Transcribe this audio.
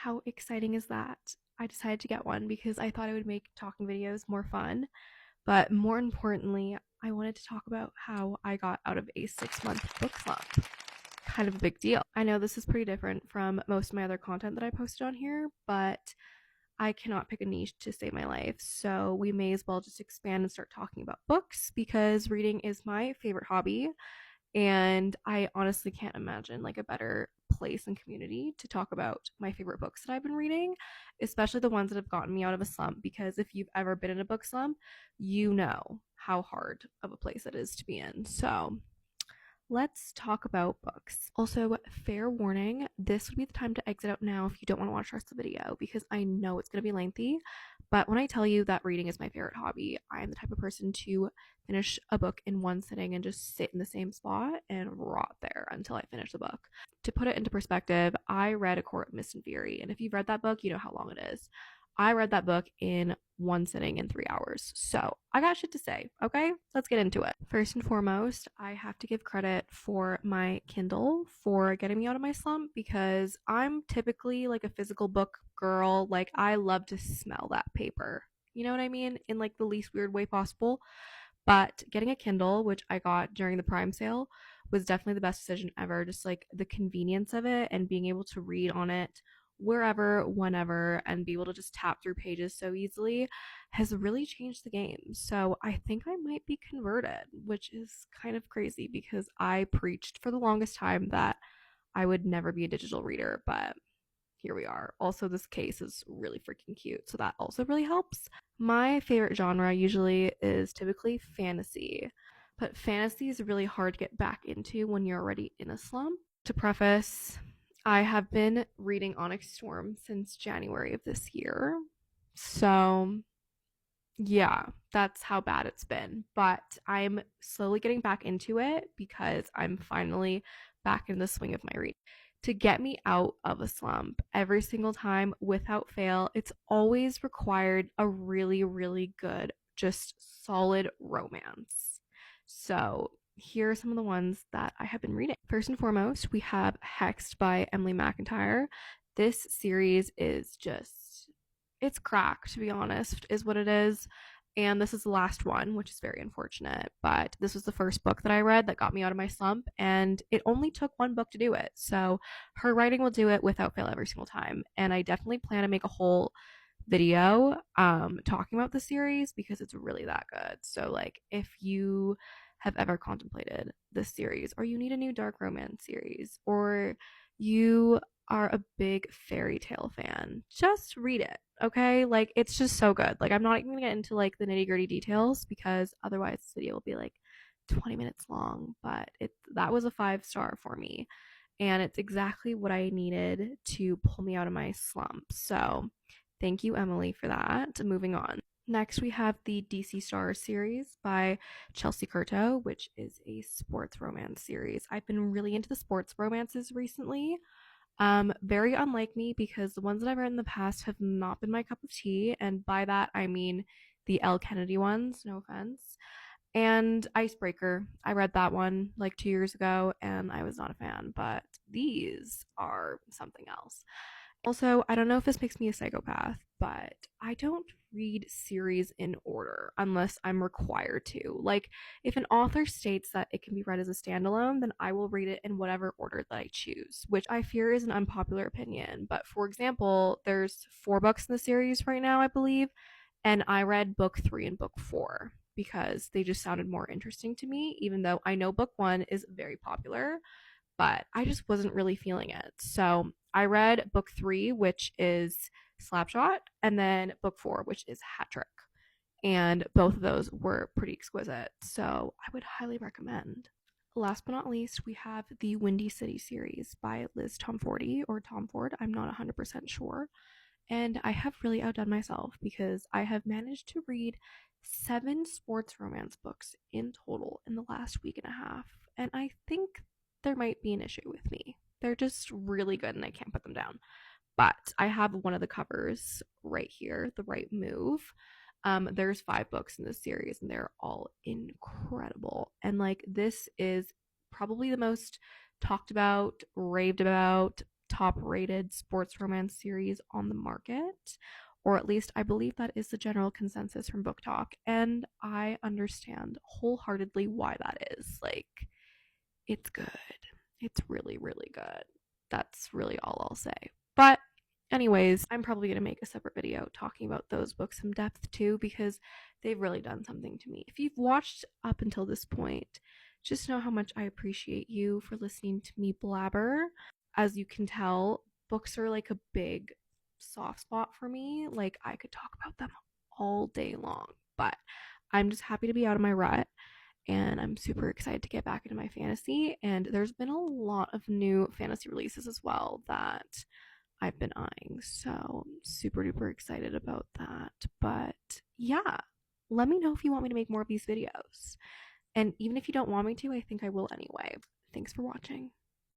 How exciting is that? I decided to get one because I thought it would make talking videos more fun. But more importantly, I wanted to talk about how I got out of a 6-month book slump. Kind of a big deal. I know this is pretty different from most of my other content that I posted on here, but I cannot pick a niche to save my life. So we may as well just expand and start talking about books because reading is my favorite hobby. And I honestly can't imagine like a better place and community to talk about my favorite books that I've been reading, especially the ones that have gotten me out of a slump. Because if you've ever been in a book slump, you know how hard of a place it is to be in. So let's talk about books. Also, fair warning, this would be the time to exit out now if you don't want to watch the rest of the video because I know it's going to be lengthy. But when I tell you that reading is my favorite hobby, I am the type of person to finish a book in one sitting and just sit in the same spot and rot there until I finish the book. To put it into perspective, I read A Court of Mist and Fury, and if you've read that book, you know how long it is. I read that book in one sitting in 3 hours. So I got shit to say, okay? Let's get into it. First and foremost, I have to give credit for my Kindle for getting me out of my slump because I'm typically like a physical book girl. Like, I love to smell that paper. You know what I mean? In like the least weird way possible. But getting a Kindle, which I got during the Prime sale, was definitely the best decision ever. Just like the convenience of it and being able to read on it wherever, whenever, and be able to just tap through pages so easily has really changed the game. So I think I might be converted, which is kind of crazy because I preached for the longest time that I would never be a digital reader, but here we are. Also, this case is really freaking cute, so that also really helps. My favorite genre usually is typically fantasy, but fantasy is really hard to get back into when you're already in a slump. To preface, I have been reading Onyx Storm since January of this year. So, yeah, that's how bad it's been. But I'm slowly getting back into it because I'm finally back in the swing of my reading. To get me out of a slump every single time without fail, it's always required a really, really good, just solid romance. So, here are some of the ones that I have been reading. First and foremost, we have Hexed by Emily McIntyre. This series is just, it's crack, to be honest, is what it is. And this is the last one, which is very unfortunate. But this was the first book that I read that got me out of my slump, and it only took one book to do it. So her writing will do it without fail every single time. And I definitely plan to make a whole video talking about the series because it's really that good. So like if you have ever contemplated this series or you need a new dark romance series or you are a big fairy tale fan, just read it. Okay, like it's just so good. Like I'm not even gonna get into like the nitty-gritty details because otherwise this video will be like 20 minutes long, but that was a 5-star for me and it's exactly what I needed to pull me out of my slump. So thank you, Emily, for that. Moving on. Next, we have the DC Stars series by Chelsea Curto, which is a sports romance series. I've been really into the sports romances recently. Very unlike me because the ones that I've read in the past have not been my cup of tea, and by that I mean the Elle Kennedy ones, no offense. And Icebreaker, I read that one like 2 years ago and I was not a fan, but these are something else. Also, I don't know if this makes me a psychopath, but I don't read series in order unless I'm required to. Like, if an author states that it can be read as a standalone, then I will read it in whatever order that I choose, which I fear is an unpopular opinion. But for example, there's 4 books in the series right now, I believe, and I read book 3 and book 4 because they just sounded more interesting to me, even though I know book 1 is very popular, but I just wasn't really feeling it. So I read book 3, which is Slapshot, and then book 4, which is Hat Trick. And both of those were pretty exquisite. So I would highly recommend. Last but not least, we have the Windy City series by Liz Tomfordy or Tomford. I'm not 100% sure. And I have really outdone myself because I have managed to read 7 sports romance books in total in the last week and a half. And I think there might be an issue with me. They're just really good and I can't put them down. But I have one of the covers right here, The Right Move. There's 5 books in this series and they're all incredible. And like this is probably the most talked about, raved about, top rated sports romance series on the market. Or at least I believe that is the general consensus from Book Talk. And I understand wholeheartedly why that is. Like, it's good. It's really, really good. That's really all I'll say. But, anyways, I'm probably going to make a separate video talking about those books in depth too, because they've really done something to me. If you've watched up until this point, just know how much I appreciate you for listening to me blabber. As you can tell, books are like a big soft spot for me. Like, I could talk about them all day long, but I'm just happy to be out of my rut, and I'm super excited to get back into my fantasy. And there's been a lot of new fantasy releases as well that I've been eyeing, so I'm super duper excited about that. But yeah, let me know if you want me to make more of these videos. And even if you don't want me to, I think I will anyway. Thanks for watching.